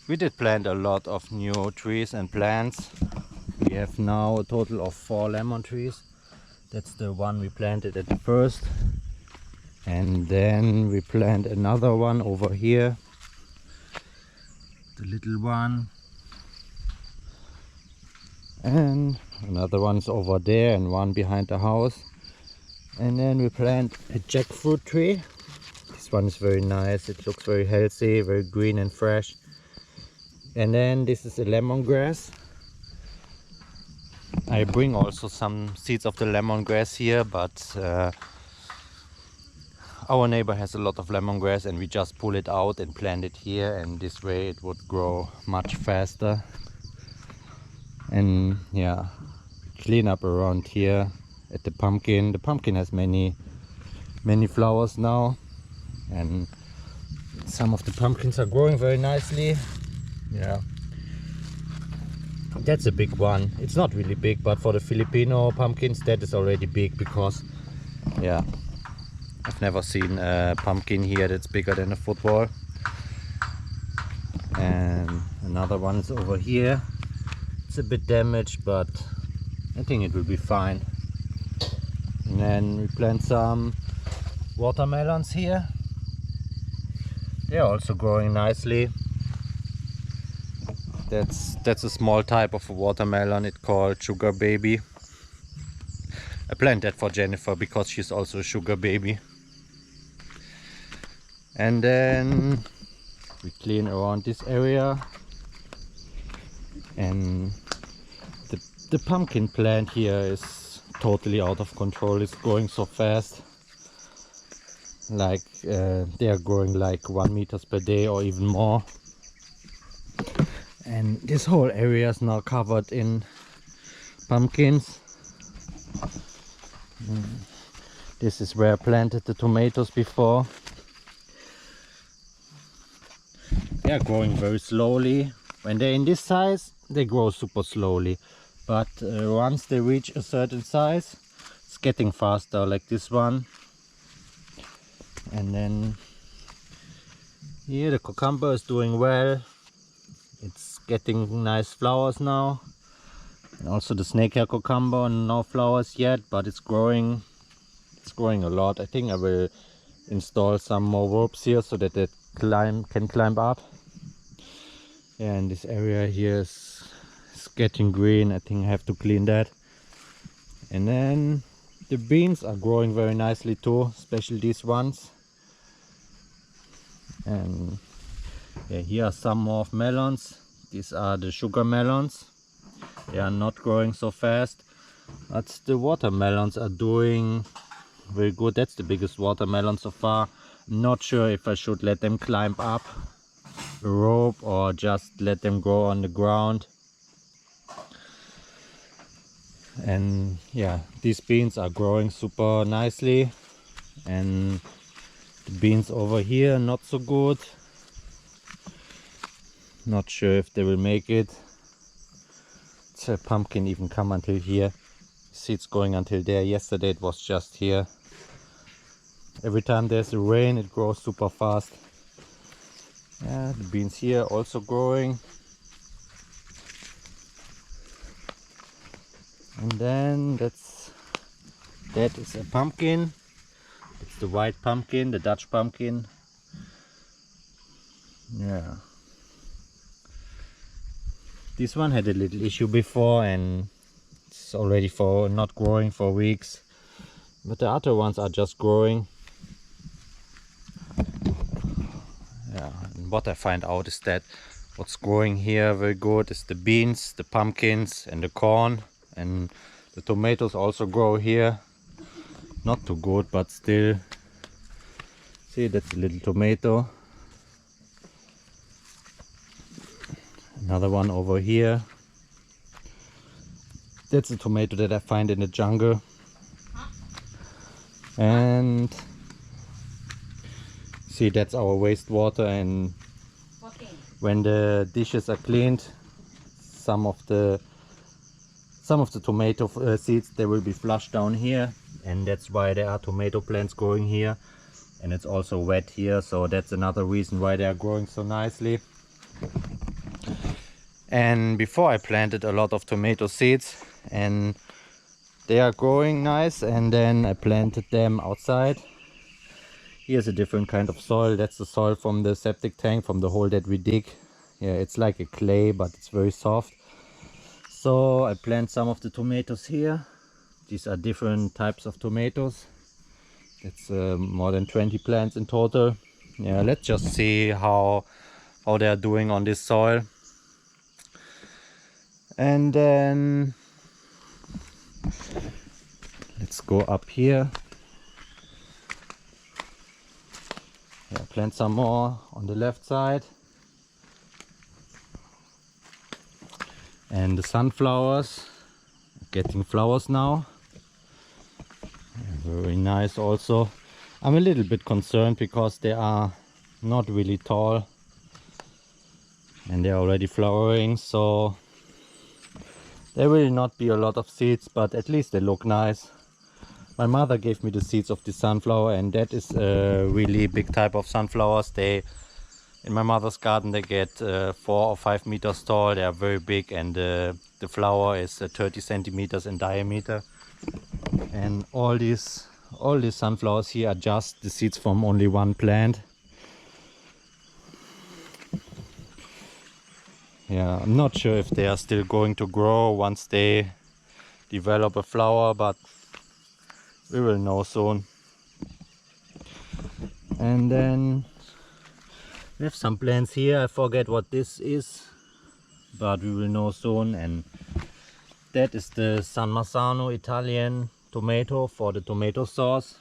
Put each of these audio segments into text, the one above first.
We did plant a lot of new trees and plants. We have now a total of 4 lemon trees. That's the one we planted at first. And then we plant another one over here. The little one. And another one's over there and one behind the house. And then we plant a jackfruit tree. This one is very nice. It looks very healthy, very green and fresh. And then this is a lemongrass. I bring also some seeds of the lemongrass here, but our neighbor has a lot of lemongrass and we just pull it out and plant it here, and this way it would grow much faster. And yeah, clean up around here at the pumpkin. The pumpkin has many flowers now, and some of the pumpkins are growing very nicely. Yeah, that's a big one. It's not really big, but for the Filipino pumpkins that is already big, because yeah, I've never seen a pumpkin here that's bigger than a football. And another one is over here. It's a bit damaged, but I think it will be fine. And then we plant some watermelons here. They are also growing nicely. That's a small type of a watermelon. It's called Sugar Baby. I planted that for Jennifer because she's also a sugar baby. And then we clean around this area. And the pumpkin plant here is totally out of control. It's growing so fast. Like they are growing like 1 meter per day or even more. And this whole area is now covered in pumpkins. This is where I planted the tomatoes before. They are growing very slowly. When they're in this size, they grow super slowly. But once they reach a certain size, it's getting faster, like this one. And then here the cucumber is doing well. It's getting nice flowers now. And also the snakehair cucumber, no flowers yet, but it's growing. It's growing a lot. I think I will install some more ropes here so that it can climb up. And this area here is getting green. I think I have to clean that. And then the beans are growing very nicely too, especially these ones. And yeah, here are some more melons. These are the sugar melons. They are not growing so fast, but the watermelons are doing very good. That's the biggest watermelon so far. I'm not sure if I should let them climb up the rope or just let them grow on the ground. And yeah, these beans are growing super nicely, and the beans over here not so good. Not sure if they will make it. The pumpkin even come until here. See, it's going until there. Yesterday it was just here. Every time there's a rain it grows super fast. Yeah, the beans here also growing. And then that is a pumpkin. It's the white pumpkin, the Dutch pumpkin. Yeah. This one had a little issue before and it's already not growing for weeks. But the other ones are just growing. Yeah, and what I find out is that what's growing here very good is the beans, the pumpkins and the corn. And the tomatoes also grow here. Not too good, but still. See, that's a little tomato. Another one over here. That's a tomato that I find in the jungle. And see, that's our wastewater, and when the dishes are cleaned, some of the tomato seeds, they will be flushed down here, and that's why there are tomato plants growing here. And it's also wet here, so that's another reason why they are growing so nicely. And before I planted a lot of tomato seeds, and they are growing nice, and then I planted them outside. Here's a different kind of soil. That's the soil from the septic tank, from the hole that we dig. Yeah, it's like a clay, but it's very soft. So I plant some of the tomatoes here. These are different types of tomatoes. It's more than 20 plants in total. Yeah, let's just see how they are doing on this soil. And then let's go up here. Yeah, plant some more on the left side. And the sunflowers getting flowers now. Yeah, very nice also. I'm a little bit concerned because they are not really tall and they're already flowering, so there will not be a lot of seeds, but at least they look nice. My mother gave me the seeds of the sunflower, and that is a really big type of sunflowers. They, in my mother's garden, they get 4 or 5 meters tall. They are very big, and the flower is 30 centimeters in diameter. And all these sunflowers here are just the seeds from only one plant. Yeah, I'm not sure if they are still going to grow once they develop a flower, but we will know soon. And then we have some plants here. I forget what this is, but we will know soon. And that is the San Marzano Italian tomato for the tomato sauce.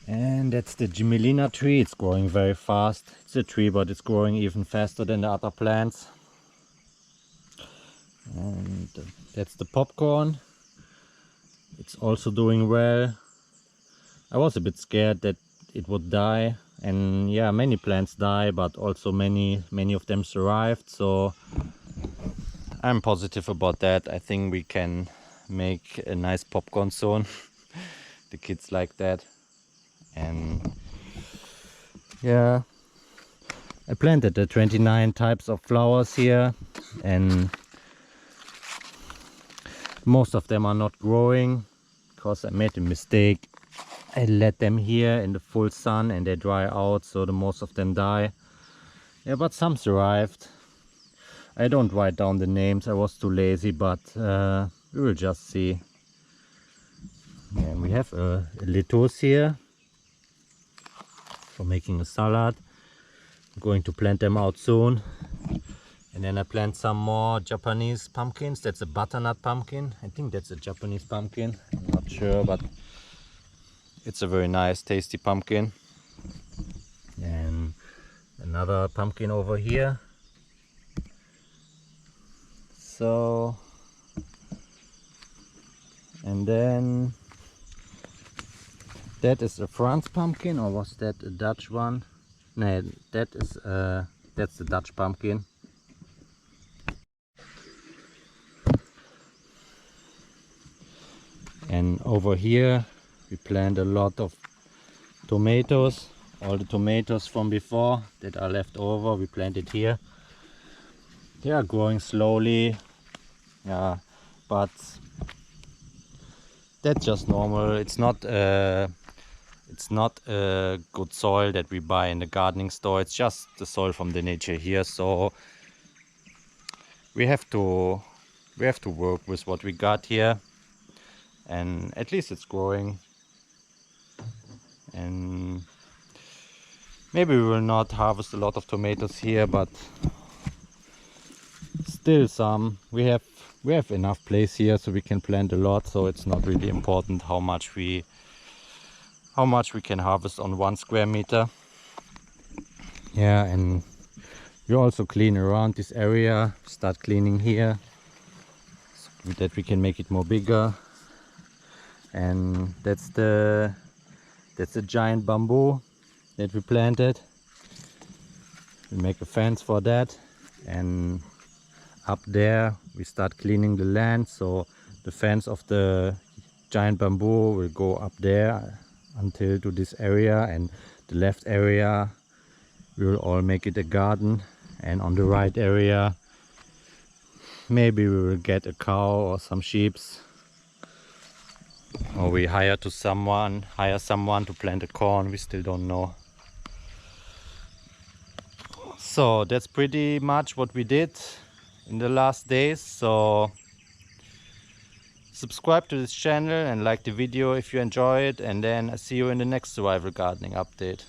And that's the Gymellina tree. It's growing very fast. It's a tree, but it's growing even faster than the other plants. And that's the popcorn. It's also doing well. I was a bit scared that it would die, and yeah, many plants die, but also many of them survived, so I'm positive about that. I think we can make a nice popcorn zone. The kids like that. And yeah, I planted the 29 types of flowers here, and most of them are not growing because I made a mistake. I let them here in the full sun and they dry out, so the most of them die. Yeah, but some survived. I don't write down the names, I was too lazy, but we will just see. Yeah, we have a lettuce here for making a salad. I'm going to plant them out soon. And then I plant some more Japanese pumpkins. That's a butternut pumpkin. I think that's a Japanese pumpkin. I'm not sure, but it's a very nice, tasty pumpkin. And another pumpkin over here. So, and then that is a France pumpkin, or was that a Dutch one? No, that is that's the Dutch pumpkin. And over here we plant a lot of tomatoes. All the tomatoes from before that are left over, we planted here. They are growing slowly, yeah, but that's just normal. It's not a good soil that we buy in the gardening store. It's just the soil from the nature here, so we have to work with what we got here, and at least it's growing. And maybe we will not harvest a lot of tomatoes here, but still some. We have enough place here, so we can plant a lot, so it's not really important how much we can harvest on 1 square meter. Yeah, and we also clean around this area, start cleaning here so that we can make it more bigger. And that's the giant bamboo that we planted. We make a fence for that, and up there we start cleaning the land, so the fence of the giant bamboo will go up there until to this area, and the left area we will all make it a garden. and on the right area maybe we will get a cow or some sheeps, or we hire someone to plant the corn. We still don't know. So that's pretty much what we did in the last days. So subscribe to this channel and like the video if you enjoy it, and then I see you in the next survival gardening update.